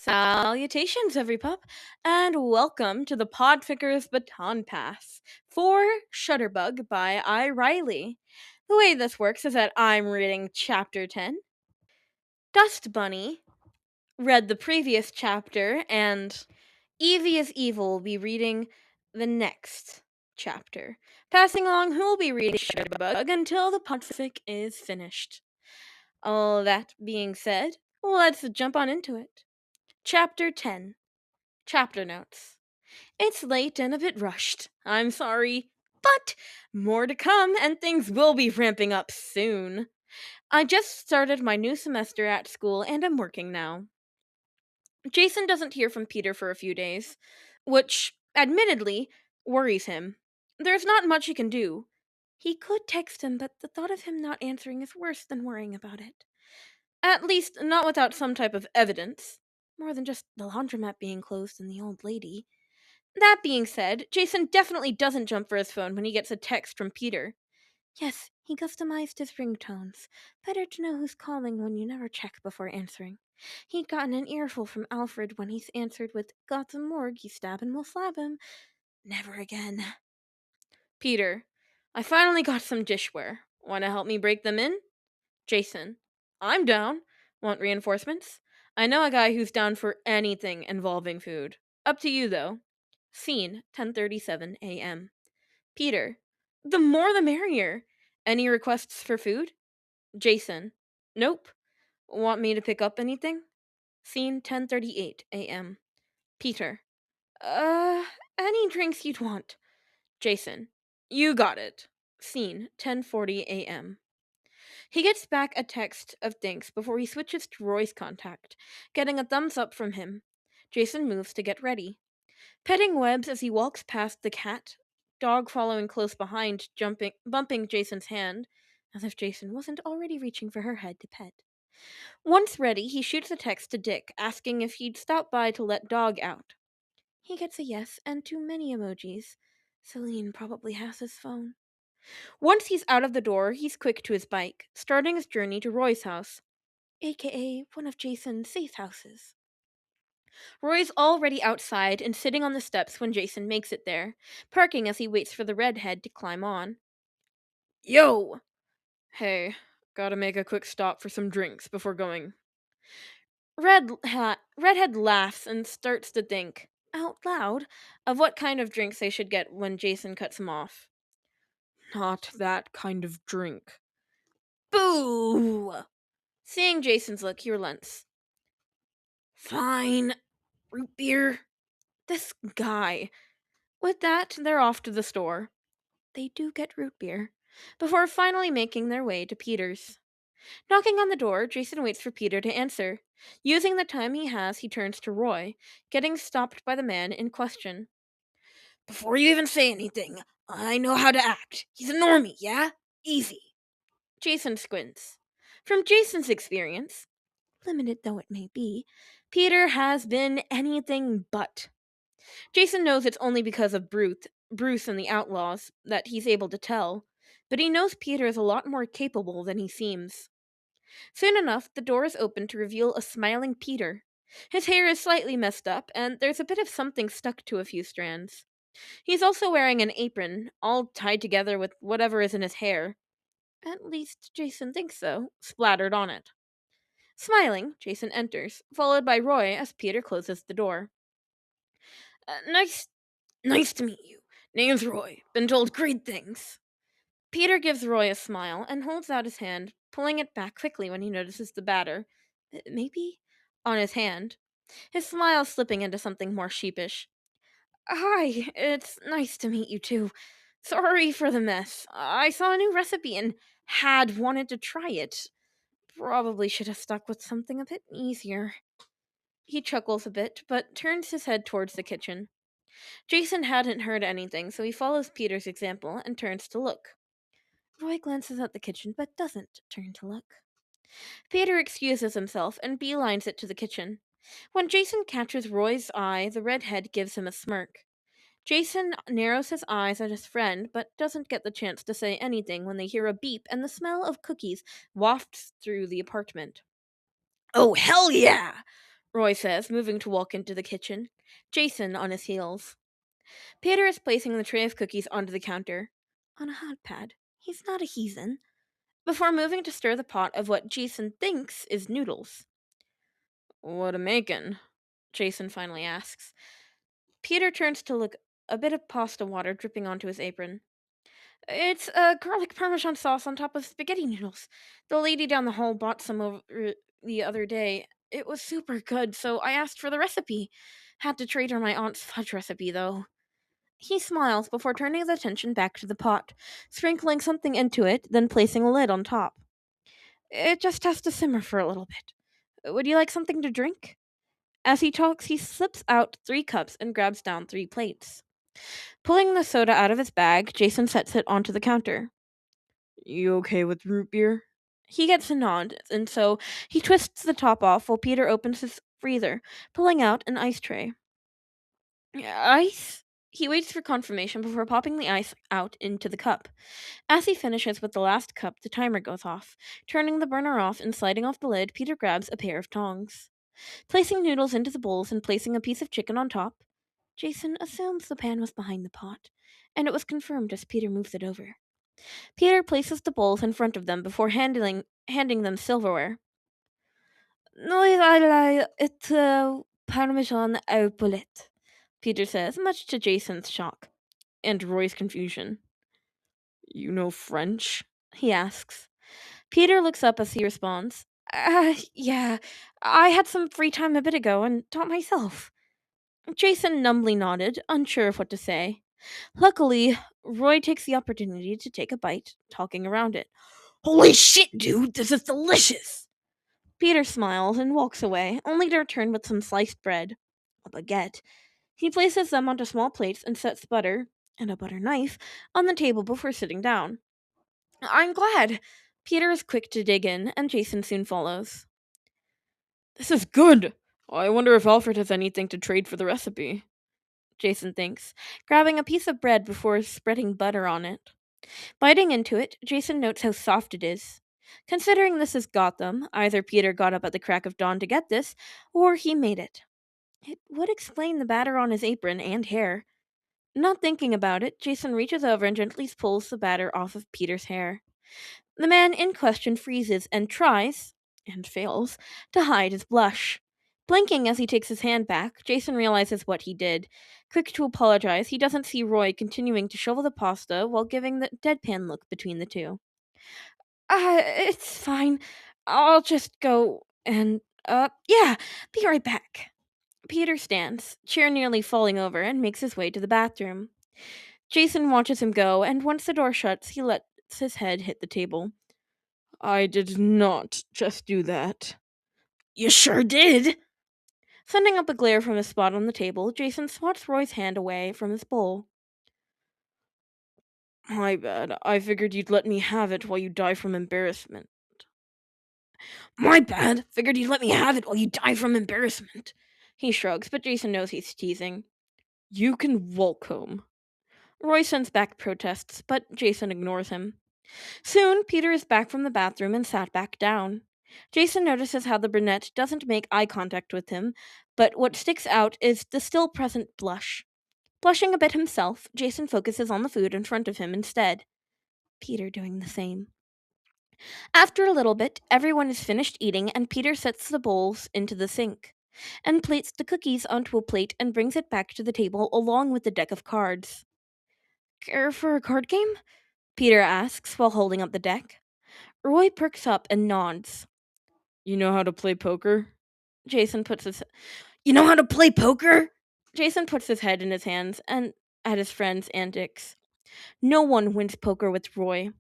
Salutations, every pup, and welcome to the PODFIC's Baton Pass for Shutterbug by Iriley. The way this works is that I'm reading Chapter 10. Dust Bunny read the previous chapter, and Evie is Evil will be reading the next chapter, passing along who will be reading Shutterbug until the PODFIC is finished. All that being said, let's jump on into it. Chapter 10. Chapter notes. It's late and a bit rushed. I'm sorry, but more to come and things will be ramping up soon. I just started my new semester at school and I'm working now. Jason doesn't hear from Peter for a few days, which, admittedly, worries him. There's not much he can do. He could text him, but the thought of him not answering is worse than worrying about it. At least, not without some type of evidence. More than just the laundromat being closed and the old lady. That being said, Jason definitely doesn't jump for his phone when he gets a text from Peter. Yes, he customized his ringtones. Better to know who's calling when you never check before answering. He'd gotten an earful from Alfred when he's answered with, "Gotham morgue, you stab and we'll slab him." Never again. Peter, I finally got some dishware. Wanna help me break them in? Jason, I'm down. Want reinforcements? I know a guy who's down for anything involving food. Up to you, though. Scene, 10:37 a.m. Peter, the more the merrier. Any requests for food? Jason, nope. Want me to pick up anything? Scene, 10:38 a.m. Peter, any drinks you'd want. Jason, you got it. Scene, 10:40 a.m. He gets back a text of thanks before he switches to Roy's contact, getting a thumbs up from him. Jason moves to get ready. Petting Webbs as he walks past the cat, dog following close behind, bumping Jason's hand, as if Jason wasn't already reaching for her head to pet. Once ready, he shoots a text to Dick, asking if he'd stop by to let Dog out. He gets a yes and too many emojis. Celine probably has his phone. Once he's out of the door, he's quick to his bike, starting his journey to Roy's house, aka one of Jason's safe houses. Roy's already outside and sitting on the steps when Jason makes it there, parking as he waits for the redhead to climb on. Yo! Hey, gotta make a quick stop for some drinks before going. Redhead laughs and starts to think, out loud, of what kind of drinks they should get when Jason cuts him off. Not that kind of drink. Boo! Seeing Jason's look, he relents. Fine. Root beer. This guy. With that, they're off to the store. They do get root beer, before finally making their way to Peter's. Knocking on the door, Jason waits for Peter to answer. Using the time he has, he turns to Roy, getting stopped by the man in question. Before you even say anything, I know how to act. He's a normie, yeah? Easy. Jason squints. From Jason's experience, limited though it may be, Peter has been anything but. Jason knows it's only because of Bruce and the Outlaws that he's able to tell, but he knows Peter is a lot more capable than he seems. Soon enough, the door is open to reveal a smiling Peter. His hair is slightly messed up, and there's a bit of something stuck to a few strands. He's also wearing an apron, all tied together with whatever is in his hair. At least Jason thinks so, splattered on it. Smiling, Jason enters, followed by Roy as Peter closes the door. Nice to meet you. Name's Roy. Been told great things. Peter gives Roy a smile and holds out his hand, pulling it back quickly when he notices the batter, maybe, on his hand. His smile slipping into something more sheepish. Hi, it's nice to meet you too. Sorry for the mess. I saw a new recipe and had wanted to try it. Probably should have stuck with something a bit easier. He chuckles a bit, but turns his head towards the kitchen. Jason hadn't heard anything, so he follows Peter's example and turns to look. Roy glances at the kitchen, but doesn't turn to look. Peter excuses himself and beelines it to the kitchen. When Jason catches Roy's eye, the redhead gives him a smirk. Jason narrows his eyes at his friend, but doesn't get the chance to say anything when they hear a beep and the smell of cookies wafts through the apartment. Oh, hell yeah! Roy says, moving to walk into the kitchen, Jason on his heels. Peter is placing the tray of cookies onto the counter. On a hot pad. He's not a heathen. Before moving to stir the pot of what Jason thinks is noodles. What a makin'? Jason finally asks. Peter turns to look, a bit of pasta water dripping onto his apron. It's a garlic parmesan sauce on top of spaghetti noodles. The lady down the hall bought some over the other day. It was super good, so I asked for the recipe. Had to trade her my aunt's fudge recipe, though. He smiles before turning his attention back to the pot, sprinkling something into it, then placing a lid on top. It just has to simmer for a little bit. Would you like something to drink? As he talks, he slips out 3 cups and grabs down 3 plates. Pulling the soda out of his bag, Jason sets it onto the counter. You okay with root beer? He gets a nod, and so he twists the top off while Peter opens his freezer, pulling out an ice tray. Ice? He waits for confirmation before popping the ice out into the cup. As he finishes with the last cup, the timer goes off. Turning the burner off and sliding off the lid, Peter grabs a pair of tongs. Placing noodles into the bowls and placing a piece of chicken on top, Jason assumes the pan was behind the pot, and it was confirmed as Peter moves it over. Peter places the bowls in front of them before handing them silverware. No, it's Parmesan au poulet, Peter says, much to Jason's shock and Roy's confusion. You know French? He asks. Peter looks up as he responds. Yeah, I had some free time a bit ago and taught myself. Jason numbly nodded, unsure of what to say. Luckily, Roy takes the opportunity to take a bite, talking around it. Holy shit, dude, this is delicious! Peter smiles and walks away, only to return with some sliced bread, a baguette. He places them onto small plates and sets butter, and a butter knife, on the table before sitting down. I'm glad. Peter is quick to dig in, and Jason soon follows. This is good. I wonder if Alfred has anything to trade for the recipe. Jason thinks, grabbing a piece of bread before spreading butter on it. Biting into it, Jason notes how soft it is. Considering this is Gotham, either Peter got up at the crack of dawn to get this, or he made it. It would explain the batter on his apron and hair. Not thinking about it, Jason reaches over and gently pulls the batter off of Peter's hair. The man in question freezes and tries, and fails, to hide his blush. Blinking as he takes his hand back, Jason realizes what he did. Quick to apologize, he doesn't see Roy continuing to shovel the pasta while giving the deadpan look between the two. It's fine. I'll just go and, yeah, be right back. Peter stands, chair nearly falling over, and makes his way to the bathroom. Jason watches him go, and once the door shuts, he lets his head hit the table. I did not just do that. You sure did! Sending up a glare from a spot on the table, Jason swats Roy's hand away from his bowl. My bad. I figured you'd let me have it while you die from embarrassment. My bad. Figured you'd let me have it while you die from embarrassment. He shrugs, but Jason knows he's teasing. You can walk home. Roy sends back protests, but Jason ignores him. Soon, Peter is back from the bathroom and sat back down. Jason notices how the brunette doesn't make eye contact with him, but what sticks out is the still present blush. Blushing a bit himself, Jason focuses on the food in front of him instead. Peter doing the same. After a little bit, everyone is finished eating and Peter sets the bowls into the sink and plates the cookies onto a plate and brings it back to the table along with the deck of cards. Care for a card game? Peter asks while holding up the deck. Roy perks up and nods. You know how to play poker? Jason puts his You know how to play poker? Jason puts his head in his hands and at his friend's antics. No one wins poker with Roy.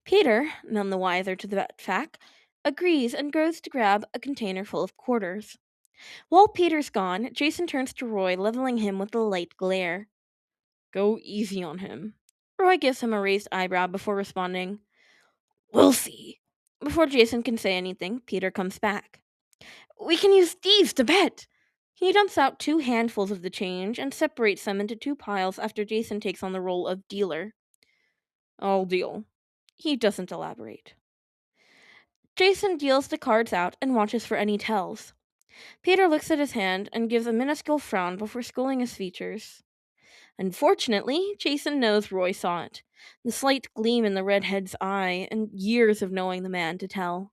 Peter, none the wiser to that fact, agrees and goes to grab a container full of quarters. While Peter's gone, Jason turns to Roy, leveling him with a light glare. Go easy on him. Roy gives him a raised eyebrow before responding, We'll see. Before Jason can say anything, Peter comes back. We can use these to bet. He dumps out 2 handfuls of the change and separates them into 2 piles after Jason takes on the role of dealer. I'll deal. He doesn't elaborate. Jason deals the cards out and watches for any tells. Peter looks at his hand and gives a minuscule frown before schooling his features. Unfortunately, Jason knows Roy saw it. The slight gleam in the redhead's eye, and years of knowing the man to tell.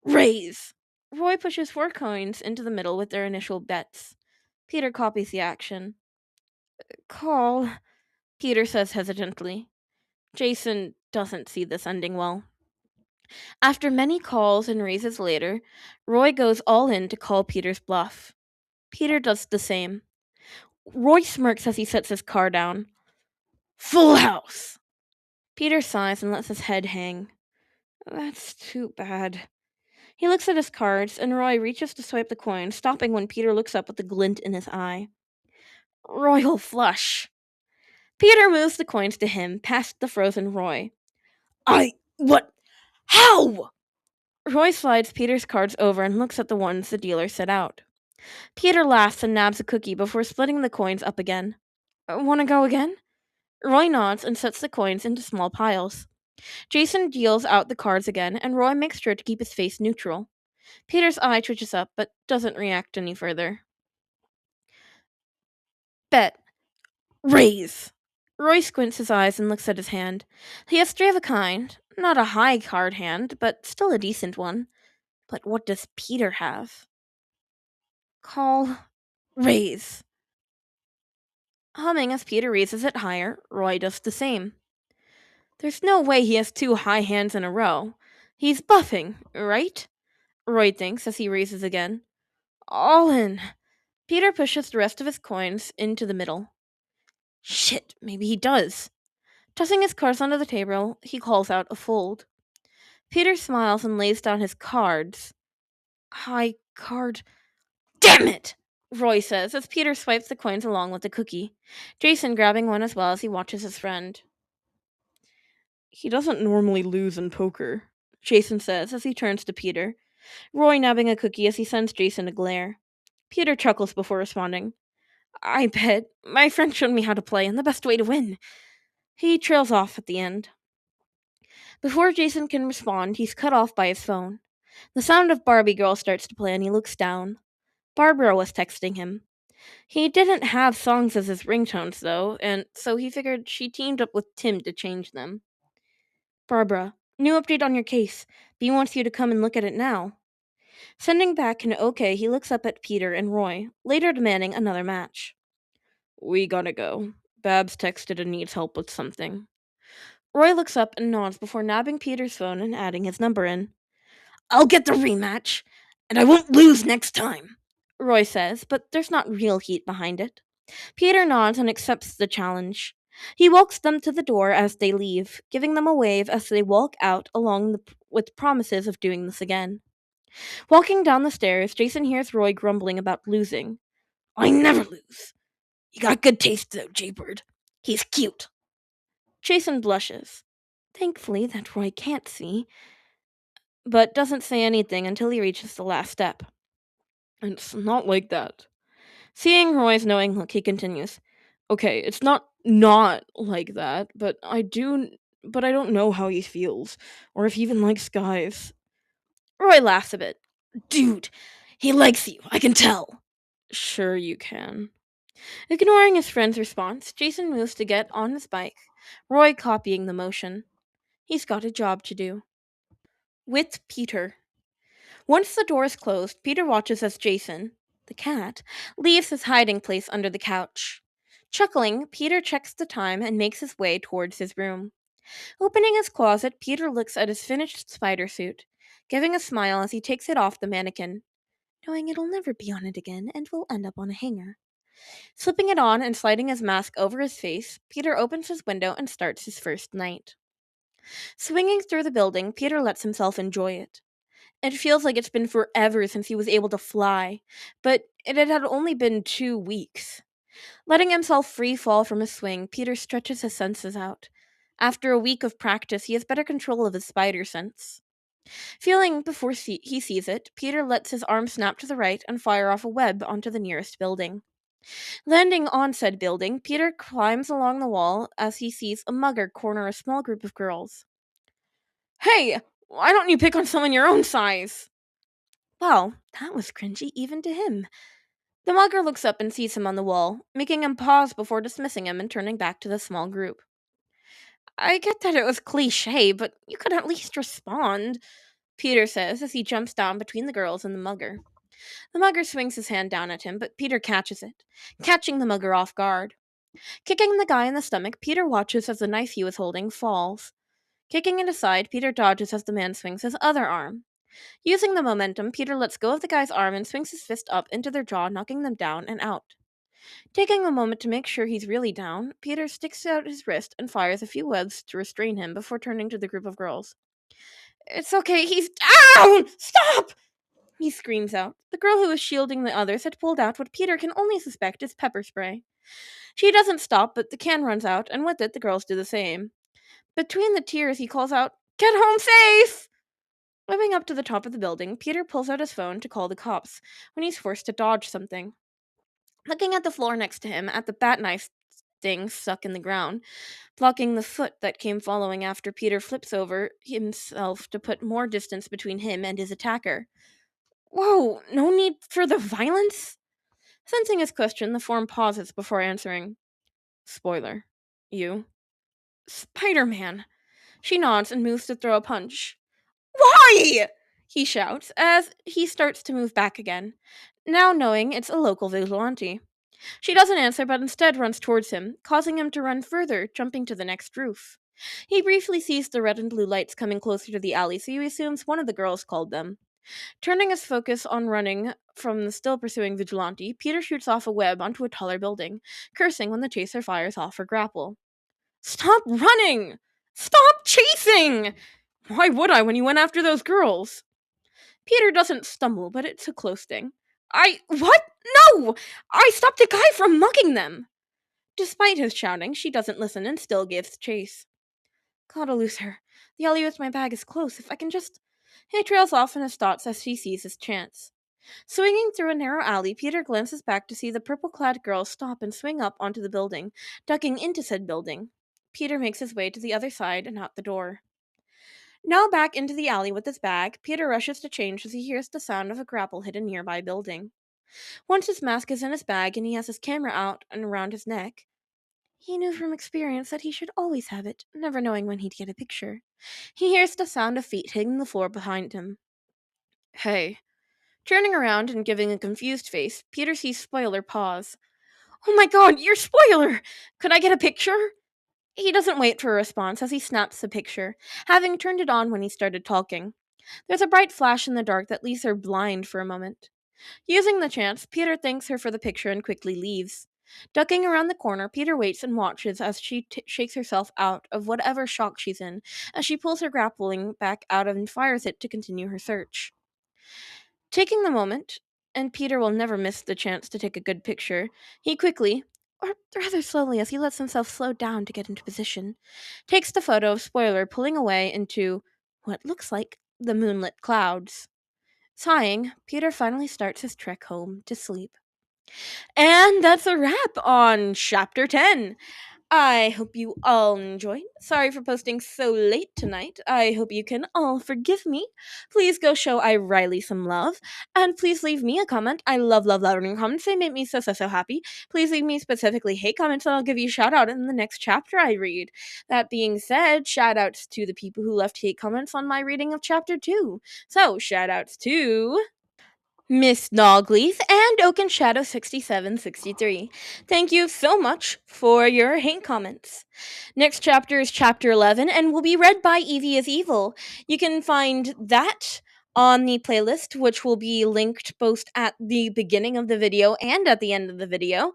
Raise! Roy pushes 4 coins into the middle with their initial bets. Peter copies the action. Call, Peter says hesitantly. Jason doesn't see this ending well. After many calls and raises later, Roy goes all in to call Peter's bluff. Peter does the same. Roy smirks as he sets his car down. Full house! Peter sighs and lets his head hang. That's too bad. He looks at his cards, and Roy reaches to swipe the coin, stopping when Peter looks up with a glint in his eye. Royal flush. Peter moves the coins to him, past the frozen Roy. What? How? Roy slides Peter's cards over and looks at the ones the dealer set out. Peter laughs and nabs a cookie before splitting the coins up again. Wanna go again? Roy nods and sets the coins into small piles. Jason deals out the cards again, and Roy makes sure to keep his face neutral. Peter's eye twitches up, but doesn't react any further. Bet. Raise. Roy squints his eyes and looks at his hand. He has 3 of a kind. Not a high card hand, but still a decent one. But what does Peter have? Call. Raise. Humming as Peter raises it higher, Roy does the same. There's no way he has 2 high hands in a row. He's bluffing, right? Roy thinks as he raises again. All in. Peter pushes the rest of his coins into the middle. Shit, maybe he does. Tossing his cards onto the table, he calls out a fold. Peter smiles and lays down his cards. High card. Damn it! Roy says as Peter swipes the coins along with the cookie, Jason grabbing one as well as he watches his friend. He doesn't normally lose in poker, Jason says as he turns to Peter, Roy nabbing a cookie as he sends Jason a glare. Peter chuckles before responding. I bet. My friend showed me how to play and the best way to win. He trails off at the end. Before Jason can respond, he's cut off by his phone. The sound of Barbie Girl starts to play and he looks down. Barbara was texting him. He didn't have songs as his ringtones, though, and so he figured she teamed up with Tim to change them. Barbara, new update on your case. B wants you to come and look at it now. Sending back an okay, he looks up at Peter and Roy, later demanding another match. We gotta go. Babs texted and needs help with something. Roy looks up and nods before nabbing Peter's phone and adding his number in. I'll get the rematch, and I won't lose next time, Roy says, but there's not real heat behind it. Peter nods and accepts the challenge. He walks them to the door as they leave, giving them a wave as they walk out with promises of doing this again. Walking down the stairs, Jason hears Roy grumbling about losing. I never lose. You got good taste, though, Jaybird. He's cute. Jason blushes. Thankfully, that Roy can't see, but doesn't say anything until he reaches the last step. It's not like that. Seeing Roy's knowing look, he continues. Okay, it's not like that, but I don't know how he feels, or if he even likes guys. Roy laughs a bit. Dude, he likes you, I can tell. Sure you can. Ignoring his friend's response, Jason moves to get on his bike, Roy copying the motion. He's got a job to do. With Peter. Once the door is closed, Peter watches as Jason, the cat, leaves his hiding place under the couch. Chuckling, Peter checks the time and makes his way towards his room. Opening his closet, Peter looks at his finished spider suit, giving a smile as he takes it off the mannequin, knowing it'll never be on it again and will end up on a hanger. Slipping it on and sliding his mask over his face, Peter opens his window and starts his first night. Swinging through the building, Peter lets himself enjoy it. It feels like it's been forever since he was able to fly, but it had only been 2 weeks. Letting himself free fall from his swing, Peter stretches his senses out. After a week of practice, he has better control of his spider sense. Feeling before he sees it, Peter lets his arm snap to the right and fire off a web onto the nearest building. Landing on said building, Peter climbs along the wall as he sees a mugger corner a small group of girls. Hey, why don't you pick on someone your own size? Wow, that was cringy even to him. The mugger looks up and sees him on the wall, making him pause before dismissing him and turning back to the small group. I get that it was cliche, but you could at least respond, Peter says as he jumps down between the girls and the mugger. The mugger swings his hand down at him, but Peter catches it, catching the mugger off guard. Kicking the guy in the stomach, Peter watches as the knife he was holding falls. Kicking it aside, Peter dodges as the man swings his other arm. Using the momentum, Peter lets go of the guy's arm and swings his fist up into their jaw, knocking them down and out. Taking a moment to make sure he's really down, Peter sticks out his wrist and fires a few webs to restrain him before turning to the group of girls. It's okay, he's down! Stop! He screams out. The girl who was shielding the others had pulled out what Peter can only suspect is pepper spray. She doesn't stop, but the can runs out, and with it, the girls do the same. Between the tears, he calls out, "Get home safe!" Moving up to the top of the building, Peter pulls out his phone to call the cops when he's forced to dodge something. Looking at the floor next to him, at the bat knife thing stuck in the ground, blocking the foot that came following after Peter flips over himself to put more distance between him and his attacker. Whoa, no need for the violence? Sensing his question, the form pauses before answering. Spoiler. You? Spider-Man. She nods and moves to throw a punch. Why? He shouts as he starts to move back again, now knowing it's a local vigilante. She doesn't answer, but instead runs towards him, causing him to run further, jumping to the next roof. He briefly sees the red and blue lights coming closer to the alley, so he assumes one of the girls called them. Turning his focus on running from the still pursuing vigilante, Peter shoots off a web onto a taller building, cursing when the chaser fires off her grapple. Stop running! Stop chasing! Why would I when you went after those girls? Peter doesn't stumble, but it's a close thing. What? No! I stopped the guy from mugging them! Despite his shouting, she doesn't listen and still gives chase. Gotta lose her. The alley with my bag is close. If I can just... He trails off in his thoughts as he sees his chance. Swinging through a narrow alley, Peter glances back to see the purple-clad girl stop and swing up onto the building, ducking into said building. Peter makes his way to the other side and out the door. Now back into the alley with his bag, Peter rushes to change as he hears the sound of a grapple hit a nearby building. Once his mask is in his bag and he has his camera out and around his neck, he knew from experience that he should always have it, never knowing when he'd get a picture. He hears the sound of feet hitting the floor behind him. Hey. Turning around and giving a confused face, Peter sees Spoiler pause. Oh my god, you're Spoiler! Could I get a picture? He doesn't wait for a response as he snaps the picture, having turned it on when he started talking. There's a bright flash in the dark that leaves her blind for a moment. Using the chance, Peter thanks her for the picture and quickly leaves. Ducking around the corner, Peter waits and watches as she shakes herself out of whatever shock she's in, as she pulls her grappling back out and fires it to continue her search. Taking the moment, and Peter will never miss the chance to take a good picture, he quickly, or rather slowly as he lets himself slow down to get into position, takes the photo of Spoiler pulling away into what looks like the moonlit clouds. Sighing, Peter finally starts his trek home to sleep. And that's a wrap on Chapter 10. I hope you all enjoyed. Sorry for posting so late tonight. I hope you can all forgive me. Please go show Iriley some love. And please leave me a comment. I love reading comments. They make me so happy. Please leave me specifically hate comments and I'll give you a shout out in the next chapter I read. That being said, shout outs to the people who left hate comments on my reading of Chapter 2. So, shout outs to... Miss Dogleaf and Oaken Shadow 6763. Thank you so much for your hate comments. Next chapter is chapter 11 and will be read by Evie is Evil. You can find that on the playlist, which will be linked both at the beginning of the video and at the end of the video.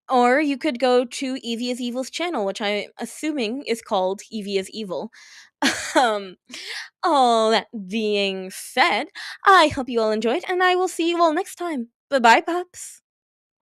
Or you could go to Evie is Evil's channel, which I'm assuming is called Evie is Evil. um, all that being said, I hope you all enjoyed, and I will see you all next time. Bye-bye, pups.